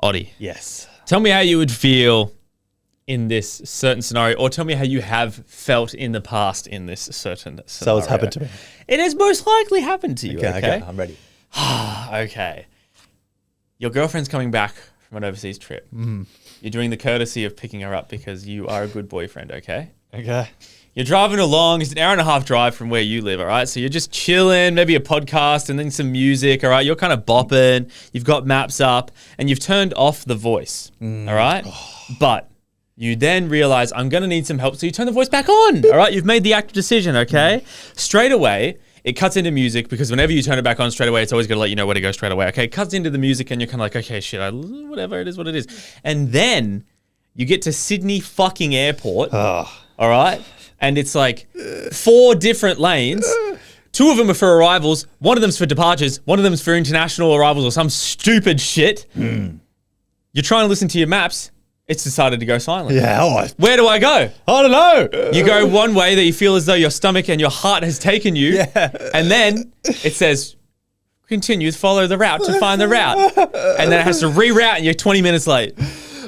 potty. Yes. Tell me how you would feel in this certain scenario, or tell me how you have felt in the past in this certain scenario. So it's happened to me. It has most likely happened to you, Okay, I'm ready. Okay. Your girlfriend's coming back from an overseas trip. You're doing the courtesy of picking her up because you are a good boyfriend, okay? Okay. You're driving along. It's an hour and a half drive from where you live, all right? So you're just chilling, maybe a podcast and then some music, all right? You're kind of bopping. You've got maps up and you've turned off the voice, all right? But you then realize, I'm going to need some help. So you turn the voice back on, all right? You've made the active decision, okay? Straight away, it cuts into music because whenever you turn it back on straight away, it's always going to let you know where to go straight away, okay? It cuts into the music and you're kind of like, okay, shit, whatever, it is what it is. And then you get to Sydney fucking airport, all right? And it's like 4 different lanes. 2 of them are for arrivals. 1 of them's for departures. 1 of them's for international arrivals or some stupid shit. You're trying to listen to your maps. It's decided to go silent. Yeah. Where do I go? I don't know. You go one way that you feel as though your stomach and your heart has taken you. Yeah. And then it says, continue, follow the route to find the route. And then it has to reroute and you're 20 minutes late.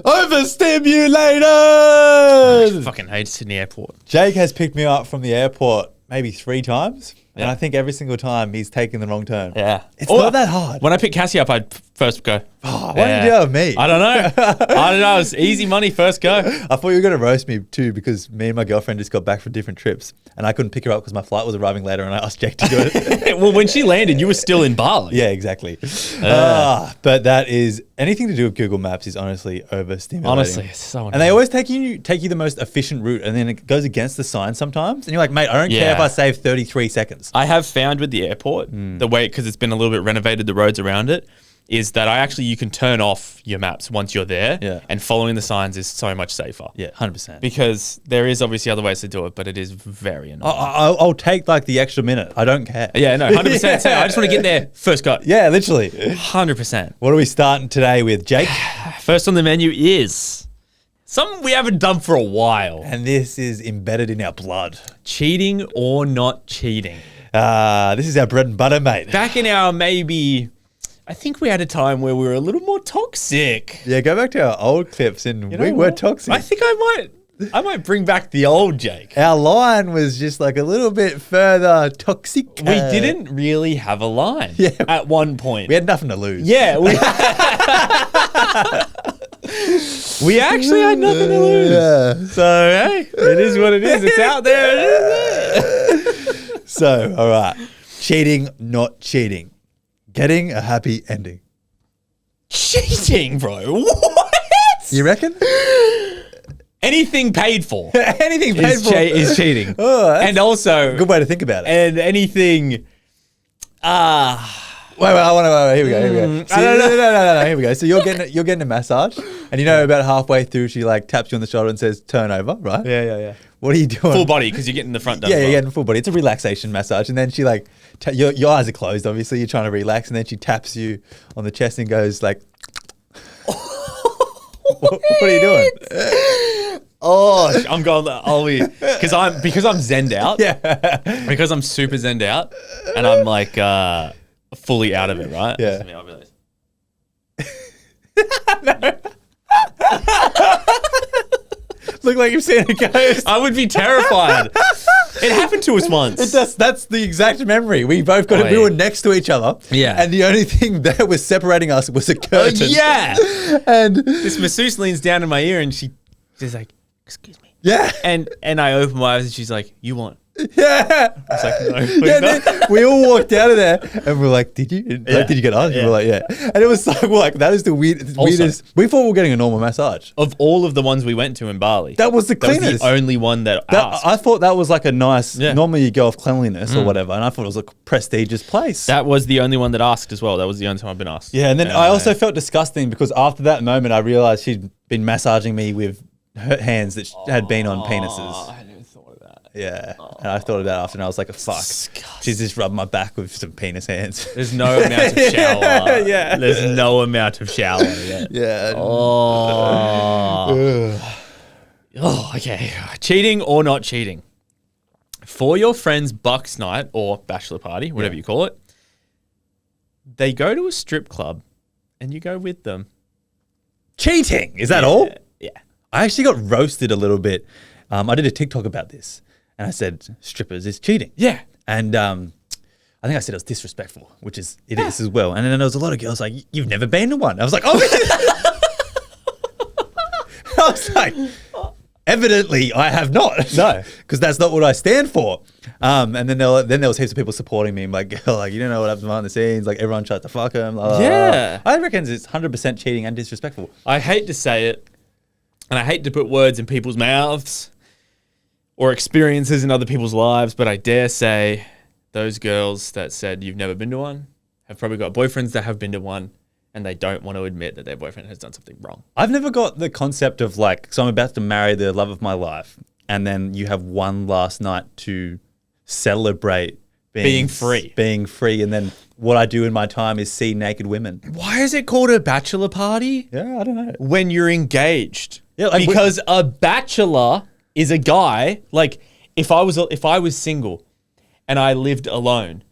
Overstimulated. I fucking hate Sydney Airport. Jake has picked me up from the airport maybe 3 times. And I think every single time he's taken the wrong turn. Yeah. It's not that hard. When I pick Cassie up, I'd first go. Why did you do that with me? I don't know. I don't know. It's easy money, first go. I thought you were going to roast me too because me and my girlfriend just got back from different trips and I couldn't pick her up because my flight was arriving later and I asked Jake to do it. Well, when she landed, you were still in Bali. Yeah, exactly. But that is, anything to do with Google Maps is honestly overstimulating. Honestly, it's so annoying. And they always take you the most efficient route and then it goes against the sign sometimes. And you're like, mate, I don't care if I save 33 seconds. I have found with the airport, the way, because it's been a little bit renovated, the roads around it, is that you can turn off your maps once you're there. Yeah. And following the signs is so much safer. Yeah, 100%. Because there is obviously other ways to do it, but it is very annoying. I'll take like the extra minute. I don't care. Yeah, no, 100%. Yeah. I just want to get there first go. Yeah, literally. 100%. What are we starting today with, Jake? First on the menu is something we haven't done for a while. And this is embedded in our blood. Cheating or not cheating. This is our bread and butter, mate. Back in our I think we had a time where we were a little more toxic. Yeah, go back to our old clips and we were toxic. I think I might bring back the old Jake. Our line was just like a little bit further toxic. We didn't really have a line at one point. We had nothing to lose. Yeah. We actually had nothing to lose. Yeah. So, hey, it is what it is. It's out there. It is there. So, all right. Cheating, not cheating. Getting a happy ending. Cheating, bro? What? You reckon? Anything paid for. Anything paid for is cheating. Oh, and also... good way to think about it. And anything... Wait, here we go. So, no, here we go. So you're getting a massage and about halfway through she like taps you on the shoulder and says, turn over, right? Yeah. What are you doing? Full body, because you're getting the front done. Yeah, you're getting full body. It's a relaxation massage. And then she like, your eyes are closed, obviously. You're trying to relax. And then she taps you on the chest and goes like, what are you doing? Oh, I'm going, because I'm zenned out. Yeah. Because I'm super zenned out. And I'm like fully out of it, right? Yeah. I'll be like, Look like you've seen a ghost. I would be terrified. It happened to us once. That's the exact memory. We both got it. We were next to each other. Yeah. And the only thing that was separating us was a curtain. Yeah. And this masseuse leans down in my ear and she's like, excuse me. Yeah. And I open my eyes and she's like, you want? Yeah. I was like, no, please then we all walked out of there and we're like, did you? Like, did you get on? Yeah. We're like, yeah. And it was like, that is the weirdest. We thought we were getting a normal massage. Of all of the ones we went to in Bali. That was the cleanest. That was the only one that asked. I thought that was like a nice, normally you go off cleanliness or whatever. And I thought it was a prestigious place. That was the only one that asked as well. That was the only time I've been asked. Yeah. And then I also felt disgusting because after that moment, I realized she'd been massaging me with her hands that had been on penises. I never thought of that. Yeah. And I thought of that after and I was like, fuck. Disgusting. She's just rubbed my back with some penis hands. There's no amount of shower. Yeah. There's no amount of shower yet. Yeah. Oh, okay. Cheating or not cheating. For your friend's bucks night or bachelor party, whatever you call it, they go to a strip club and you go with them. Cheating. Is that all? Yeah. I actually got roasted a little bit. I did a TikTok about this, and I said strippers is cheating. Yeah. And I think I said it was disrespectful, which is it is as well. And then there was a lot of girls like, "You've never been to one." I was like, "Oh." I was like, evidently, I have not. No, because that's not what I stand for. And then there was heaps of people supporting me, like you don't know what happens behind the scenes. Like everyone tries to fuck him. Yeah. I reckon it's 100% cheating and disrespectful. I hate to say it, and I hate to put words in people's mouths or experiences in other people's lives, but I dare say those girls that said you've never been to one have probably got boyfriends that have been to one, and they don't want to admit that their boyfriend has done something wrong. I've never got the concept of like, so I'm about to marry the love of my life, and then you have one last night to celebrate Being free. Being free, and then what I do in my time is see naked women. Why is it called a bachelor party Yeah, I don't know. when you're engaged? Yeah, like because a bachelor is a guy. Like if I was single and I lived alone,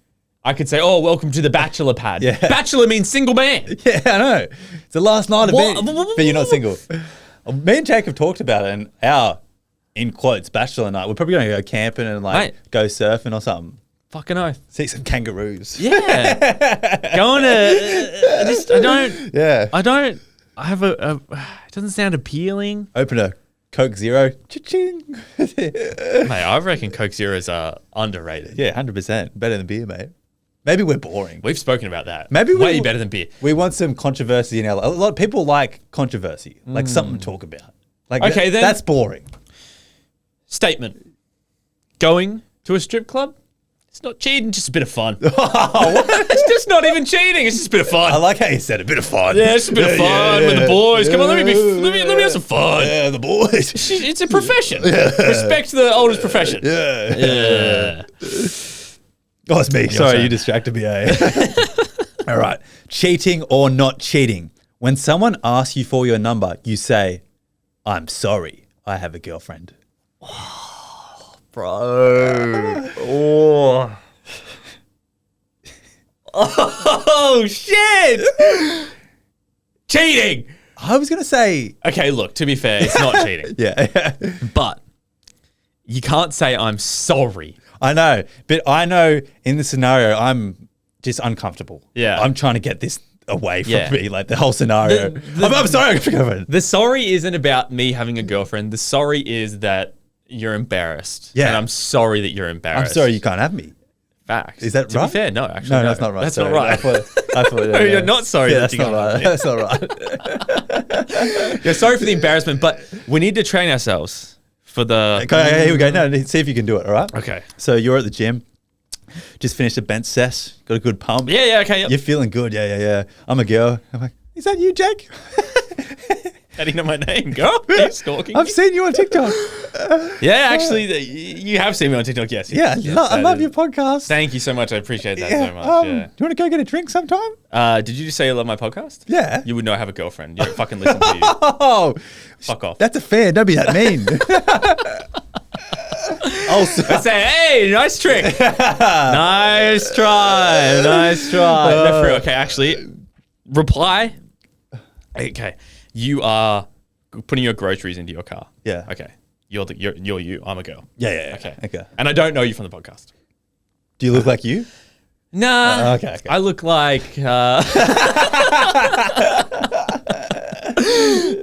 I could say, "Oh, welcome to the bachelor pad." Yeah. Bachelor means single man. Yeah, I know. It's the last night of What? being, but you're not single. Me and Jake have talked about it, and our, in quotes, bachelor night, we're probably going to go camping and like Mate. go surfing or something. Fucking oath. See some kangaroos. Yeah. Going to, I have it doesn't sound appealing. Open a Coke Zero. Cha-ching. Mate, I reckon Coke Zeros are underrated. Yeah, 100%. Better than beer, mate. Maybe we're boring. We've spoken about that. Maybe way better than beer. We want some controversy in our life. A lot of people like controversy, like something to talk about. Like, Okay, then. that's boring. Statement. Going to a strip club? It's not cheating, just a bit of fun. Oh, It's just not even cheating. It's just a bit of fun. I like how you said it. A bit of fun. Yeah, it's a bit of fun with the boys. Come on, let me have some fun. Yeah, the boys. It's a profession. Respect the oldest profession. Yeah. Yeah. Oh, it's me. Sorry, saying. you distracted me. All right. Cheating or not cheating. When someone asks you for your number, you say, "I'm sorry, I have a girlfriend." Bro. Oh. Oh, shit. Cheating. I was going to say, Okay, look, to be fair, it's not cheating. yeah. But you can't say I'm sorry. I know. But I know in the scenario, I'm just uncomfortable. Yeah. I'm trying to get this away from Yeah. me, like the whole scenario. I'm sorry, I have a girlfriend. The sorry isn't about me having a girlfriend. The sorry is that you're embarrassed. Yeah. And I'm sorry that you're embarrassed. I'm sorry you can't have me. Facts. Is that to right? be fair, no, actually. No, that's not right. That's Sorry. not right. I thought No, you're not sorry Yeah, that that's you not right. That's not right. You're sorry for the embarrassment, but we need to train ourselves for the... Okay, here we go. No, see if you can do it, all right? Okay. So you're at the gym, just finished a bench sess, got a good pump. Yeah, okay. Yep. You're feeling good. Yeah. I'm a girl. I'm like, is that you, Jake? How do you know my name, girl? Are you stalking I've me? seen you on TikTok. Yeah, actually, you have seen me on TikTok, yes. Yeah, yes, I love your podcast. Thank you so much. I appreciate that so much. Yeah. Do you want to go get a drink sometime? Did you just say you love my podcast? Yeah. You would know I have a girlfriend. You don't fucking listen to you. Oh, Fuck off. that's a fan. Don't be that mean. I say, hey, nice trick. Nice try. Nice try. No, for real. Okay, actually, reply. Okay, you are putting your groceries into your car. Yeah. Okay, you're you. I'm a girl. Yeah. Okay. And I don't know you from the podcast. Do you look like you? Nah. Okay. I look like.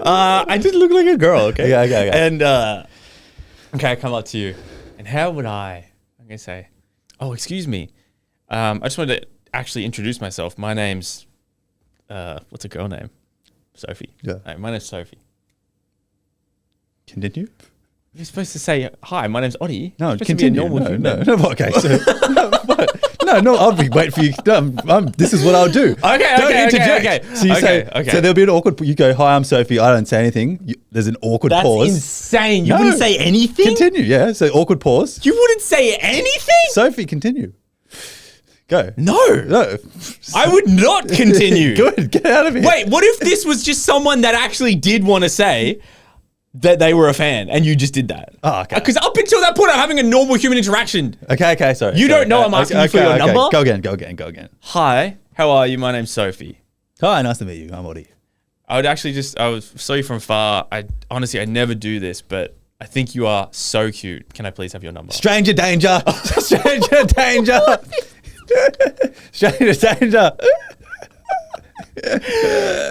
I just look like a girl. Okay. Okay. And okay, I come up to you, and how would I'm gonna say, oh, excuse me. I just wanted to actually introduce myself. My name's what's a girl name? Sophie. Yeah. Hey, my name's Sophie. Continue. You're supposed to say, hi, my name's Oddie. No, You're supposed to be a continue. normal human. No. Okay. So, no. I'll be waiting for you. This is what I'll do. Okay. So you say. So there'll be an awkward. You go, "Hi, I'm Sophie." I don't say anything. There's an awkward That's pause. insane. You No. wouldn't say anything? Continue. Yeah. So awkward pause. You wouldn't say anything? Sophie, continue. Go. No. No. I would not continue. Good. Get out of here. Wait, what if this was just someone that actually did want to say that they were a fan and you just did that? Oh, okay. Because up until that point, I'm having a normal human interaction. Okay. Sorry. You don't know I'm asking you for your number? Go again. Hi, how are you? My name's Sophie. Hi. Nice to meet you. I'm Oddie. I saw you from far. I never do this, but I think you are so cute. Can I please have your number? Stranger danger. Stranger danger. Stranger danger.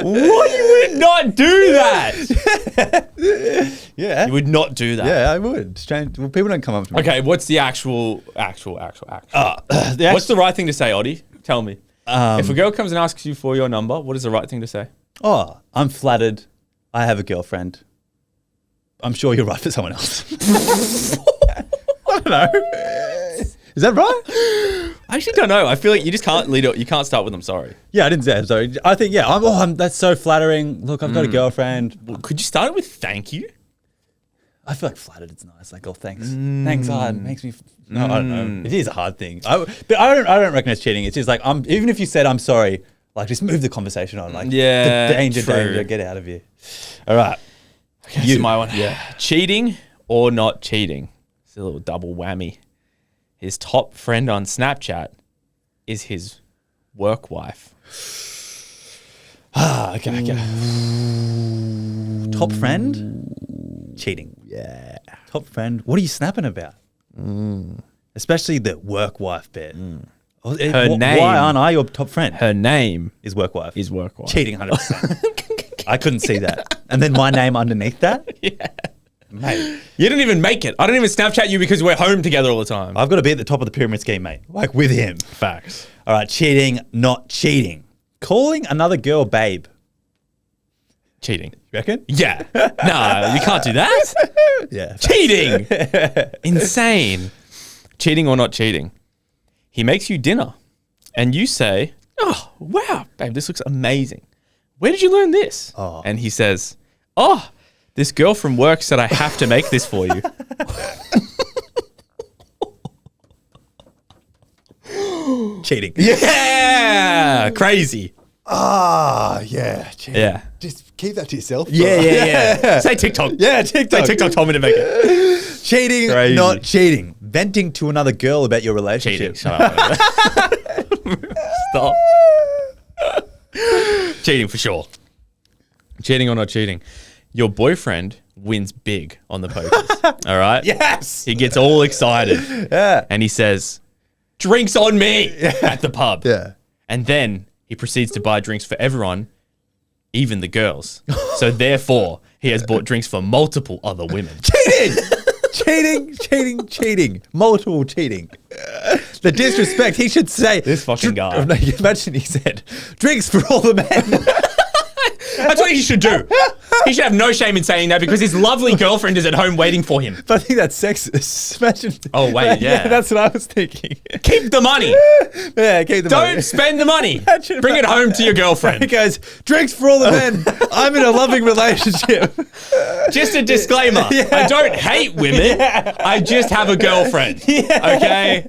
What? You would not do that. Yeah. You would not do that. Yeah, I would. Strange. Well, people don't come up to me. Okay, what's the actual? What's the right thing to say, Oddie? Tell me. If a girl comes and asks you for your number, what is the right thing to say? Oh, I'm flattered. I have a girlfriend. I'm sure you're right for someone else. I don't know. Is that right? I actually don't know. I feel like you just can't lead it. You can't start with "I'm sorry." Yeah, I didn't say I'm sorry. I think, yeah, that's so flattering. Look, I've got a girlfriend. Well, could you start it with "thank you"? I feel like flattered. It's nice. Like, oh, thanks. Thanks, it makes me. No, I don't know. It is a hard thing. But I don't reckon it's cheating. It's just like, even if you said I'm sorry, like just move the conversation on. Like, yeah, danger, get out of here. All right. Okay, this is my one. Yeah. Cheating or not cheating? It's a little double whammy. His top friend on Snapchat is his work wife. Okay. Top friend? Cheating. Yeah. Top friend. What are you snapping about? Especially the work wife bit. Her name. Why aren't I your top friend? Her name Is work wife. is work wife. Cheating 100%. I couldn't see that. And then my name underneath that? Yeah. Mate. You didn't even make it. I don't even Snapchat you because we're home together all the time. I've got to be at the top of the pyramid scheme, mate. Like with him. Facts. All right. Cheating, not cheating. Calling another girl babe. Cheating. You reckon? Yeah. No, you can't do that. Yeah. Cheating. Insane. Cheating or not cheating. He makes you dinner and you say, "Oh, wow, babe, this looks amazing. Where did you learn this?" Oh. And he says, "Oh, this girl from work said I have to make this for you." Cheating. Yeah. Crazy. Yeah. Cheating. Yeah. Just keep that to yourself. Yeah. Say TikTok. Yeah, TikTok. Say TikTok told me to make it. Cheating, Crazy. not cheating. Venting to another girl about your relationship. Cheating. Shut up. Stop. Cheating for sure. Cheating or not cheating. Your boyfriend wins big on the pokers. All right? Yes. He gets all excited. Yeah. And he says, "Drinks on me," at the pub. Yeah. And then he proceeds to buy drinks for everyone, even the girls. So therefore, he has bought drinks for multiple other women. Cheating. Multiple cheating. The disrespect. He should say. This fucking guy. No, imagine he said, "Drinks for all the men." That's what he should do. He should have no shame in saying that because his lovely girlfriend is at home waiting for him. But I think that's sexist. Imagine. Oh, wait, yeah. That's what I was thinking. Keep the money. Yeah, keep the money. Don't spend the money. Imagine Bring it home to your girlfriend. He goes, "Drinks for all the men. I'm in a loving relationship." Just a disclaimer. Yeah. I don't hate women. I just have a girlfriend. Okay?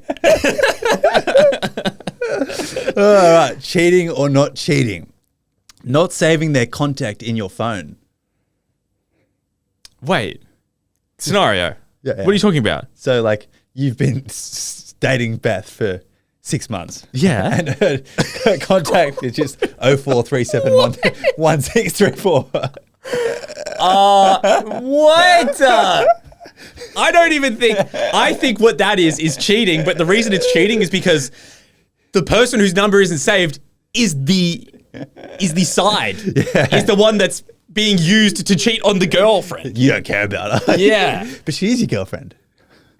All right. Cheating or not cheating. Not saving their contact in your phone. Wait. Scenario. Yeah. What are you talking about? So, like, you've been dating Beth for 6 months. Yeah. And her contact is just 04371634. What? I don't even think. I think what that is cheating, but the reason it's cheating is because the person whose number isn't saved is the side. Yeah. Is the one that's being used to cheat on the girlfriend. You don't care about her. Yeah. But she is your girlfriend.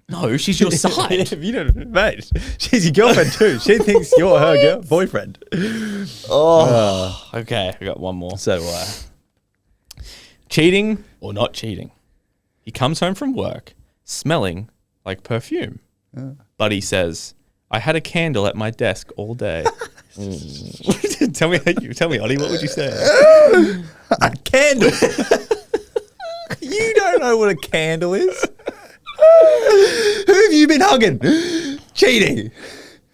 No, she's your side. You don't, mate. She's your girlfriend too. She thinks you're her boyfriend. Okay, I got one more. So do I. Cheating or not cheating? He comes home from work smelling like perfume. But he says, "I had a candle at my desk all day." Tell me, Ollie, what would you say? A candle. You don't know what a candle is. Who have you been hugging? Cheating.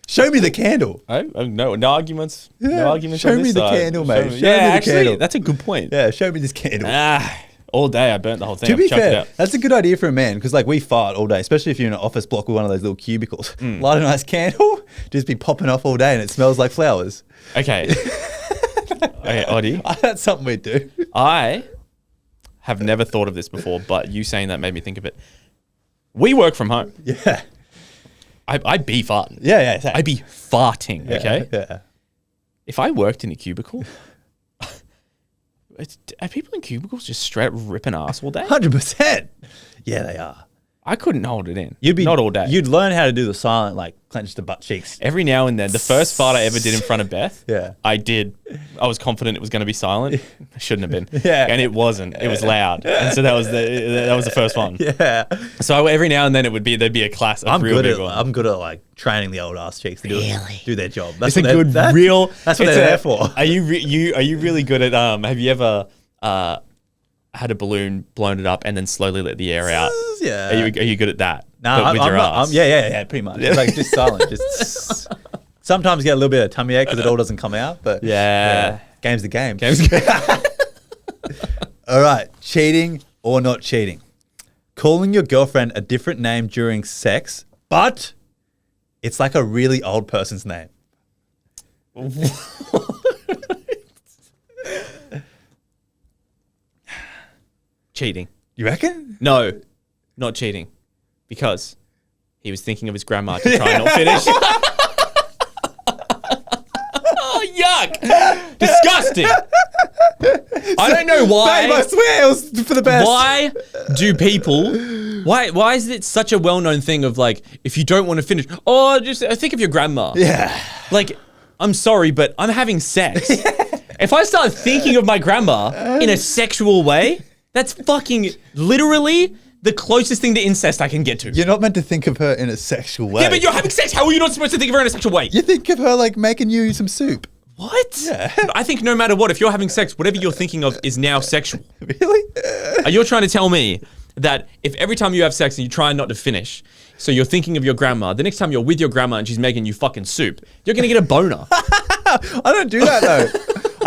Show me the candle. No arguments. No arguments. Show on me this the side. candle, mate. Show me the actually, candle. that's a good point. Yeah, show me this candle. All day I burnt the whole thing. To be Chucked it fair, out. that's a good idea for a man because, like, we fart all day, especially if you're in an office block with one of those little cubicles. Light a nice candle, just be popping off all day, and it smells like flowers. Okay. Okay, Oddie. That's something we do. I have never thought of this before, but you saying that made me think of it. We work from home. Yeah. I be farting. Yeah, yeah. I be farting, okay? Yeah. If I worked in a cubicle, are people in cubicles just straight up ripping ass all day? 100%. Yeah, they are. I couldn't hold it in. You'd be not all day. You'd learn how to do the silent, like clench the butt cheeks. Every now and then, the first fart I ever did in front of Beth, Yeah. I did. I was confident it was going to be silent. I shouldn't have been. Yeah. And it wasn't. It was loud. And so that was the first one. Yeah. So every now and then there'd be a class. I'm good at like training the old ass cheeks to do their job. That's it's a good real. That's what they're there for. Are you really good at Have you ever had a balloon, blown it up, and then slowly let the air out? Yeah. Are you good at that? No, with your ass? Yeah, pretty much. It's like just silent. Just sometimes get a little bit of tummy ache because it all doesn't come out. But yeah. Game's the game. All right, cheating or not cheating? Calling your girlfriend a different name during sex, but it's like a really old person's name. Cheating. You reckon? No, not cheating. Because he was thinking of his grandma to try and not finish. Oh, yuck. Disgusting. I don't know why. Babe, I swear it was for the best. Why do people... Why is it such a well-known thing of like, if you don't want to finish, just think of your grandma. Yeah. Like, I'm sorry, but I'm having sex. If I start thinking of my grandma in a sexual way, that's fucking literally the closest thing to incest I can get to. You're not meant to think of her in a sexual way. Yeah, but you're having sex. How are you not supposed to think of her in a sexual way? You think of her like making you some soup. What? Yeah. I think no matter what, if you're having sex, whatever you're thinking of is now sexual. Really? Are you trying to tell me that if every time you have sex and you try not to finish, so you're thinking of your grandma, the next time you're with your grandma and she's making you fucking soup, you're going to get a boner? I don't do that though.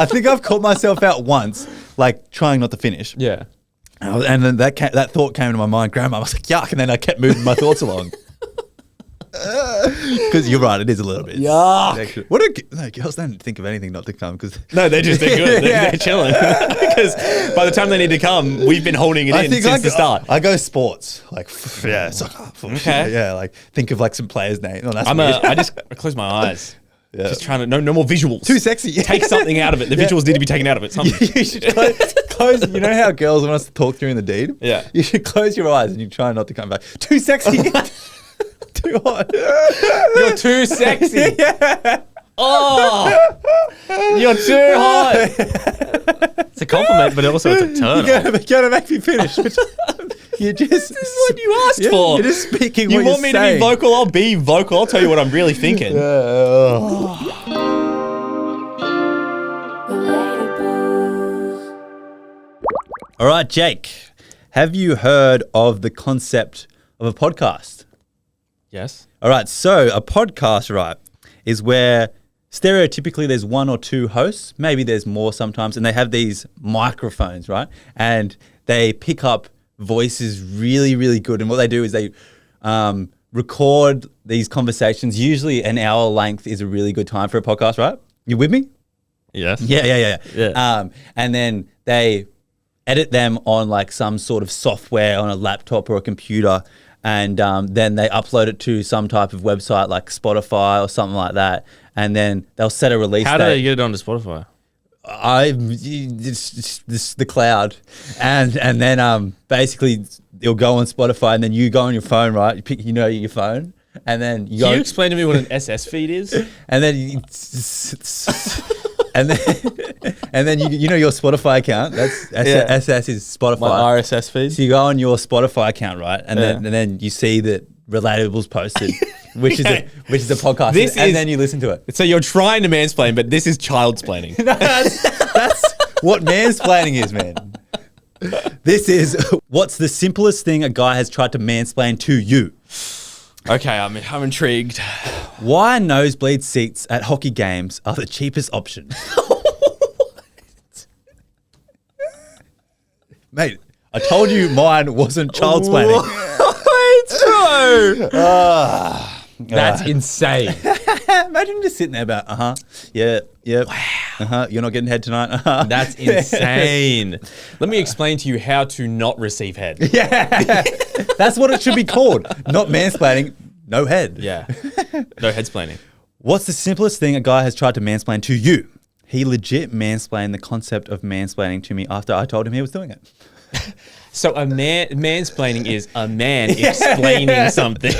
I think I've caught myself out once, like trying not to finish. Yeah. And then that thought came into my mind, grandma. I was like, yuck. And then I kept moving my thoughts along. Because you're right, it is a little bit. Yuck. No, girls don't think of anything not to come. Because No, they're good. They're chilling. Because by the time they need to come, we've been holding it in since the start. I go sports. Like, yeah, soccer. Okay. Yeah, like think of like some player's name. Oh, that's I just close my eyes. Yeah. Just trying to, no more visuals. Too sexy. Take something out of it. The visuals need to be taken out of it. Something. You should close. You know how girls want us to talk during the deed? Yeah. You should close your eyes and you try not to come back. Too sexy. Too hot. You're too sexy. Yeah. Oh, you're too hot. It's a compliment, but also it's a turn. You're gonna make me finish. You just. This is what you asked for. You're just speaking. You what want me saying. to be vocal? I'll be vocal. I'll tell you what I'm really thinking. All right, Jake. Have you heard of the concept of a podcast? Yes. All right. So a podcast, right, is where stereotypically there's one or two hosts. Maybe there's more sometimes, and they have these microphones, right, and they pick up voices really, really good. And what they do is they record these conversations. Usually an hour length is a really good time for a podcast, right? You with me? Yes. Yeah. And then they edit them on like some sort of software on a laptop or a computer. And then they upload it to some type of website like Spotify or something like that. And then they'll set a release date. How do they get it onto Spotify? It's the cloud, and then basically it'll go on Spotify, and then you go on your phone, right? You pick, your phone, and then you Can you explain to me what an SS feed is? and then and then you know your Spotify account. That's SS is Spotify. My RSS feed. So you go on your Spotify account, right? And then you see that Relatable's posted. Which is a podcast, then you listen to it. So you're trying to mansplain, but this is child-splaining. That's what mansplaining is, man. This is what's the simplest thing a guy has tried to mansplain to you. Okay, I'm intrigued. Why nosebleed seats at hockey games are the cheapest option? Mate, I told you mine wasn't child-splaining. It's true. That's insane. Imagine just sitting there about, yeah. Wow. You're not getting head tonight. That's insane. Let me explain to you how to not receive head. Yeah. That's what it should be called. Not mansplaining, no head. Yeah. No headsplaining. What's the simplest thing a guy has tried to mansplain to you? He legit mansplained the concept of mansplaining to me after I told him he was doing it. So mansplaining is a man explaining something.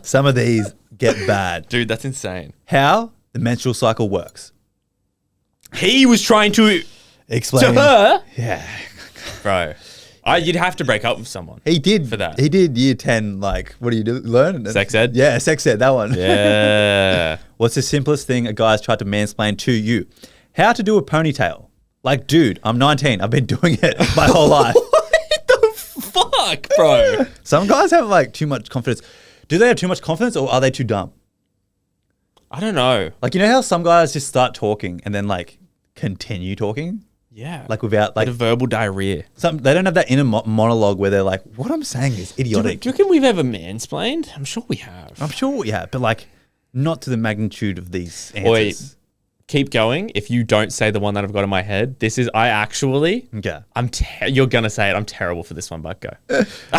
Some of these get bad. Dude, that's insane. How the menstrual cycle works. He was trying to Explain. to her. Yeah. Bro. You'd have to break up with someone. He did. For that. He did year 10, like, what do you do? Learn? Sex ed? Yeah, sex ed, that one. Yeah. What's the simplest thing a guy's tried to mansplain to you? How to do a ponytail. Like, dude, I'm 19. I've been doing it my whole life. What the fuck, bro? Some guys have, like, too much confidence. Do they have too much confidence or are they too dumb? I don't know. Like, you know how some guys just start talking and then, like, continue talking? Yeah. Like, without, like, a verbal diarrhea. they don't have that inner monologue where they're like, what I'm saying is idiotic. Do you reckon we've ever mansplained? I'm sure we have. I'm sure we have, but, like, not to the magnitude of these answers. Wait, keep going. If you don't say the one that I've got in my head, Okay. You're going to say it. I'm terrible for this one, but go.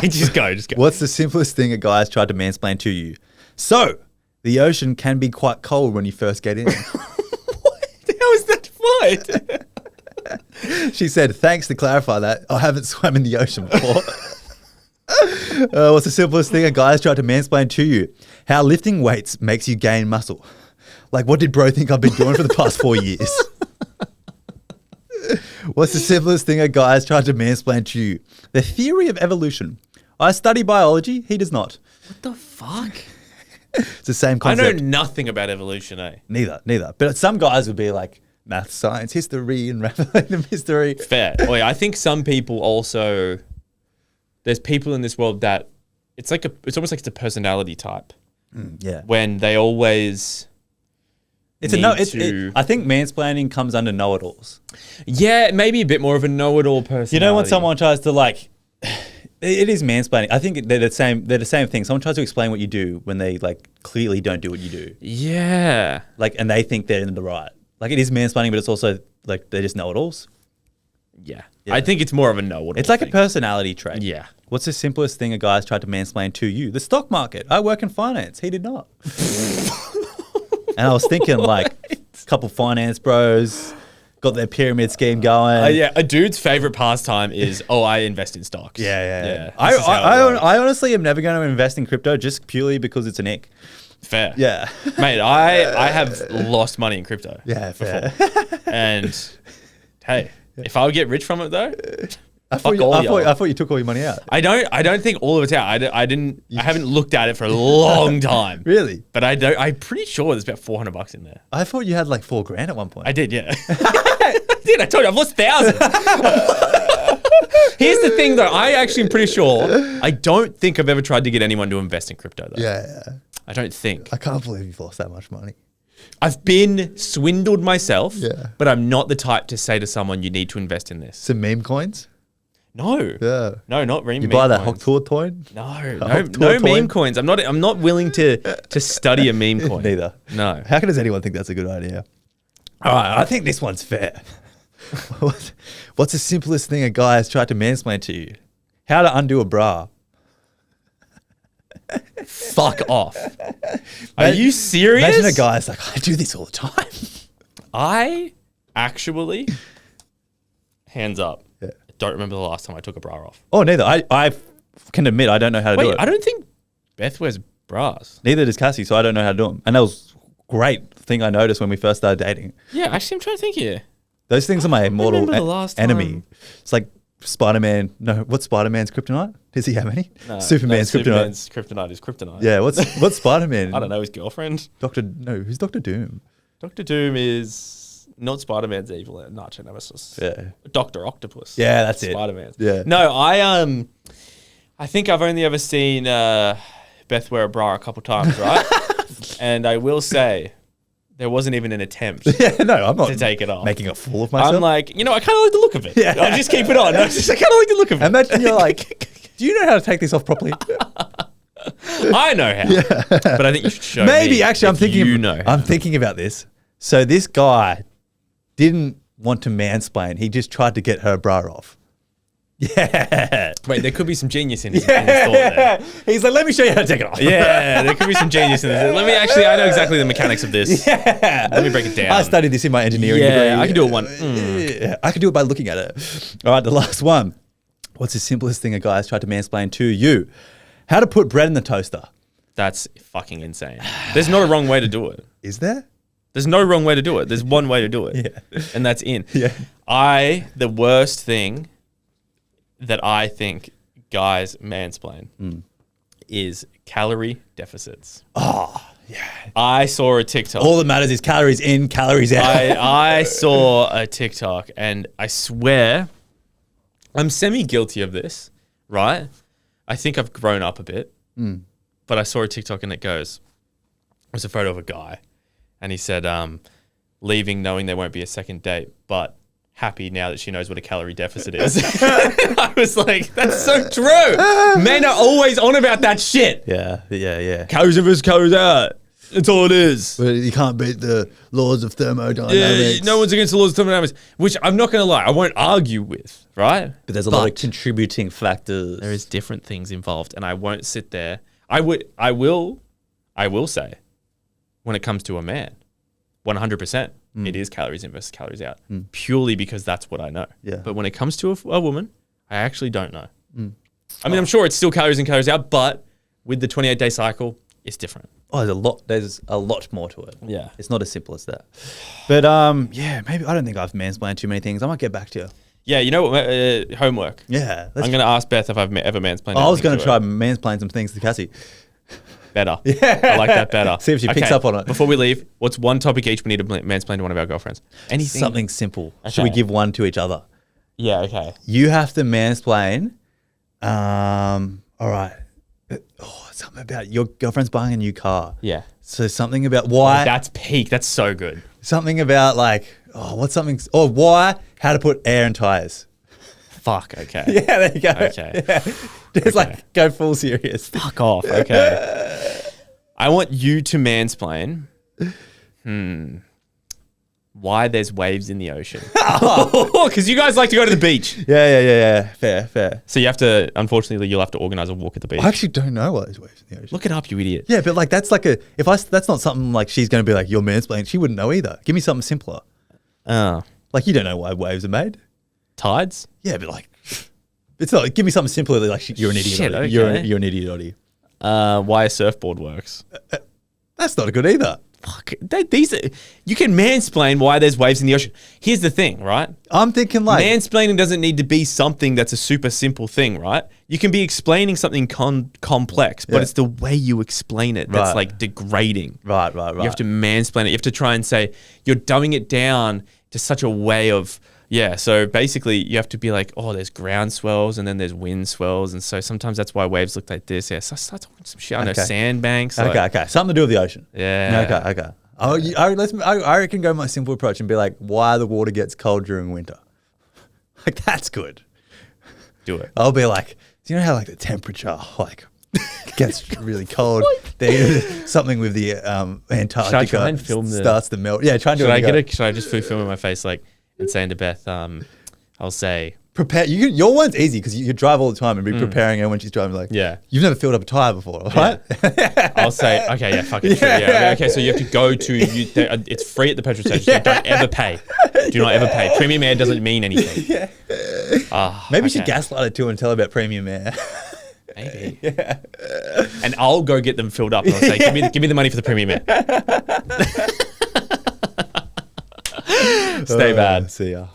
Just go. What's the simplest thing a guy has tried to mansplain to you? So, the ocean can be quite cold when you first get in. What? How is that fun? She said, thanks to clarify that. I haven't swam in the ocean before. What's the simplest thing a guy has tried to mansplain to you? How lifting weights makes you gain muscle. Like, what did bro think I've been doing for the past 4 years? What's the simplest thing a guy has tried to mansplain to you? The theory of evolution. I study biology. He does not. What the fuck? It's the same I concept. know nothing about evolution, eh? Neither. But some guys would be like, math, science, history, and revelative history. Fair. Oh, yeah, I think some people also... There's people in this world that... It's almost like it's a personality type. Yeah. When they always... I think mansplaining comes under know-it-alls. Yeah, maybe a bit more of a know-it-all personality. You know when someone tries to like... It is mansplaining. I think they're the same thing. Someone tries to explain what you do when they like clearly don't do what you do. Yeah. Like, and they think they're in the right. Like, it is mansplaining, but it's also like they're just know-it-alls. Yeah. I think it's more of a know-it-all. It's like a personality trait. Yeah. What's the simplest thing a guy's tried to mansplain to you? The stock market. I work in finance. He did not. And I was thinking like a couple finance bros got their pyramid scheme going. Yeah, a dude's favorite pastime is, I invest in stocks. Yeah. This I is how it works. honestly am never going to invest in crypto just purely because it's an ick. Fair. Yeah. Mate, I have lost money in crypto. Yeah, fair. And hey, if I would get rich from it though, I thought you took all your money out. I don't think all of it's out. I haven't looked at it for a long time. Really? But I'm pretty sure there's about $400 in there. I thought you had like $4,000 at one point. I did, yeah. I told you, I've lost thousands. Here's the thing though, I actually am pretty sure, I don't think I've ever tried to get anyone to invest in crypto though. Yeah. I don't think. I can't believe you've lost that much money. I've been swindled myself, Yeah. but I'm not the type to say to someone, you need to invest in this. Some meme coins? No. Yeah. No, not meme You buy that coins. Hawk Tour coin? No meme coins. I'm not willing to study a meme coin. Neither. No. How does anyone think that's a good idea? All right, I think this one's fair. What's the simplest thing a guy has tried to mansplain to you? How to undo a bra. Fuck off. Are you serious? Imagine a guy's like, I do this all the time. I actually, hands up, Yeah. don't remember the last time I took a bra off. Oh, neither. I can admit I don't know how to do Wait, it. I don't think Beth wears bras. Neither does Cassie, so I don't know how to do them. And that was a great thing I noticed when we first started dating. Yeah, actually, I'm trying to think here. Those things are my mortal remember the last enemy. time. It's like Spider-Man. No, what's Spider-Man's kryptonite? Does he have any? No, Superman's kryptonite. Superman's kryptonite is kryptonite. Yeah, what's Spider-Man? I don't know, his girlfriend. Who's Doctor Doom? Doctor Doom is not Spider-Man's evil arch nemesis. Yeah. Doctor Octopus. Yeah, that's it. Spider-Man. Yeah. No, I think I've only ever seen Beth wear a bra a couple times, right? And I will say, there wasn't even an attempt Yeah, no, I'm not to take it off. making a fool of myself. I'm like, I kind of like the look of it. Yeah. I'll just keep it on. I kind of like the look of it. Imagine you're like, do you know how to take this off properly? I know how, but I think you should show me. Maybe actually, if you know how. I'm thinking about this. So this guy didn't want to mansplain. He just tried to get her bra off. Yeah. Wait, there could be some genius in his thought there. He's like, let me show you how to take it off. Yeah, there could be some genius in this. Let me actually, I know exactly the mechanics of this. Yeah. Let me break it down. I studied this in my engineering degree. Yeah, I can do it one. Yeah, I can do it by looking at it. All right, the last one. What's the simplest thing a guy has tried to mansplain to you? How to put bread in the toaster. That's fucking insane. There's not a wrong way to do it. Is there? There's no wrong way to do it. There's one way to do it. Yeah. And that's in. Yeah. The worst thing that I think guys mansplain is calorie deficits. Oh, yeah. I saw a TikTok. All that matters is calories in, calories out. I saw a TikTok and I swear I'm semi-guilty of this, right? I think I've grown up a bit, but I saw a TikTok and it was a photo of a guy and he said, leaving knowing there won't be a second date, but happy now that she knows what a calorie deficit is. I was like, that's so true. Men are always on about that shit. Yeah. Calories in versus calories out. That's all it is. But you can't beat the laws of thermodynamics. Yeah, no one's against the laws of thermodynamics, which I'm not going to lie, I won't argue with, right? But there's a lot of contributing factors. There is different things involved, and I won't sit there. I will say, when it comes to a man, 100%, it is calories in versus calories out, purely because that's what I know. Yeah. But when it comes to a woman, I actually don't know. I mean, I'm sure it's still calories in, calories out, but with the 28-day cycle, it's different. Oh, there's a lot more to it. Yeah. It's not as simple as that. But yeah, maybe I don't think I've mansplained too many things. I might get back to you. Yeah, you know what? Homework. Yeah. I'm going to ask Beth if I've ever mansplained. I was going to her. try mansplain some things to Cassie. Better. Yeah. I like that better. See if she picks up on it. Before we leave, what's one topic each we need to mansplain to one of our girlfriends? Anything. Something simple. Okay. Should we give one to each other? Yeah, okay. You have to mansplain. All right. Something about your girlfriend's buying a new car. Yeah. So something about why. That's peak. That's so good. Something about like, why, how to put air in tires. Fuck, okay. Yeah, there you go. Okay. Yeah. Just like go full serious. Fuck off, okay. I want you to mansplain why there's waves in the ocean. Because you guys like to go to the beach. Yeah. Fair. So you have to, unfortunately, you'll have to organise a walk at the beach. I actually don't know why there's waves in the ocean. Look it up, you idiot. Yeah, but like that's like that's not something like she's going to be like, you're mansplaining. She wouldn't know either. Give me something simpler. Oh. Like you don't know why waves are made. Tides? Yeah, but like, it's not. Give me something simpler. Like you're an idiot. Shit, okay. You're an idiot. Oddy. Why a surfboard works. That's not good either. Fuck. You can mansplain why there's waves in the ocean. Here's the thing, right? I'm thinking like mansplaining doesn't need to be something that's a super simple thing, right? You can be explaining something complex, but it's the way you explain it that's like degrading. Right. You have to mansplain it. You have to try and say you're dumbing it down to such a way of. Yeah, so basically you have to be like, oh, there's ground swells and then there's wind swells. And so sometimes that's why waves look like this. Yeah, so I start talking some shit. I know sandbanks. Okay. Something to do with the ocean. Yeah. Okay. I reckon go my simple approach and be like, why the water gets cold during winter. Like, that's good. Do it. I'll be like, do you know how like the temperature like gets really cold? There's something with the Antarctica. Should I try and film starts to melt. Yeah, try and do it. Should I just film in my face like, and saying to Beth, I'll say... Prepare. Your one's easy because you drive all the time and be preparing her when she's driving. Like, you've never filled up a tire before, right? Yeah. I'll say, okay, yeah, fuck it. Sure, yeah. Okay, so you have to go to... it's free at the petrol station, so don't ever pay. Do not ever pay. Premium air doesn't mean anything. Maybe you should gaslight her too and tell her about premium air. Maybe. Yeah. And I'll go get them filled up and I'll say, give me the money for the premium air. Stay bad. See ya.